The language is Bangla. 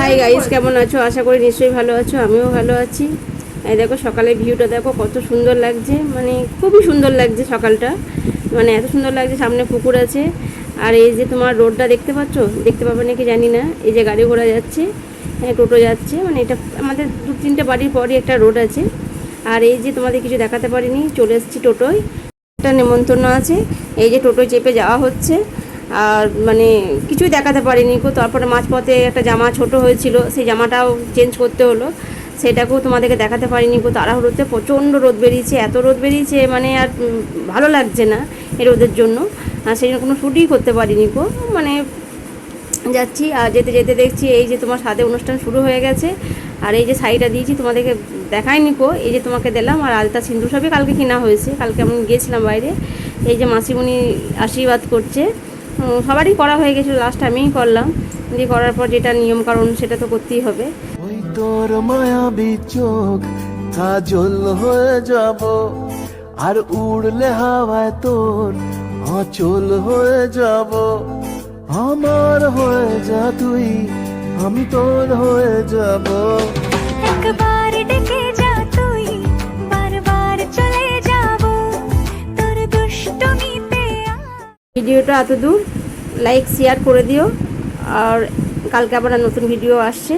হাই গাইস, কেমন আছো? আশা করি নিশ্চয়ই ভালো আছো। আমিও ভালো আছি। এই দেখো সকালের ভিউটা দেখো কত সুন্দর লাগছে, মানে খুবই সুন্দর লাগছে সকালটা, মানে এত সুন্দর লাগছে। সামনে পুকুর আছে, আর এই যে তোমার রোডটা দেখতে পাচ্ছ, দেখতে পাবে নাকি জানি না। এই যে গাড়ি ঘোড়া যাচ্ছে, টোটো যাচ্ছে, মানে এটা আমাদের 2-3টে বাড়ির পরই একটা রোড আছে। আর এই যে তোমাদের কিছু দেখাতে পারিনি, চলে এসেছি টোটোয়, একটা নেমন্তন্ন আছে। এই যে টোটোয় চেপে যাওয়া হচ্ছে, আর মানে কিছুই দেখাতে পারিনি গো। তারপরে মাঝপথে একটা জামা ছোট হয়েছিল, সেই জামাটাও চেঞ্জ করতে হলো, সেটাকেও তোমাদেরকে দেখাতে পারিনি গো। তাড়াহুড়োতে প্রচণ্ড রোদ বেরিয়েছে, এত রোদ বেরিয়েছে মানে আর ভালো লাগছে না এই রোদের জন্য। আর সেই জন্য কোনো শ্যুটই করতে পারিনি গো। মানে যাচ্ছি, আর যেতে যেতে দেখছি এই যে তোমার সাথে অনুষ্ঠান শুরু হয়ে গেছে। আর এই যে শাড়িটা দিয়েছি তোমাদেরকে দেখাইনি গো, এই যে তোমাকে দিলাম। আর আলতা সিন্দুর সবই কালকে কেনা হয়েছে, কালকে আমি গিয়েছিলাম বাইরে। এই যে মাসিমণি আশীর্বাদ করছে, সবারই করা হয়ে গেছিলো, লাস্ট আমিই করলাম। দিয়ে করার পর যেটা নিয়ম কারণ সেটা তো করতেই হবে। ওই তোর মায়াবী চোখ কাজল হয়ে যাব, আর উড়লে হাওয়ায় তোর অচল হয়ে যাব। আমার হয়ে যা তুই, আমি তোর হয়ে যাব। একবার ডেকে যা তুই, বারবার চলে যাব তোর দুষ্টমিতে। ভিডিওটা এত দূর লাইক শেয়ার করে দিও, আর কালকে আবার নতুন ভিডিও আসছে।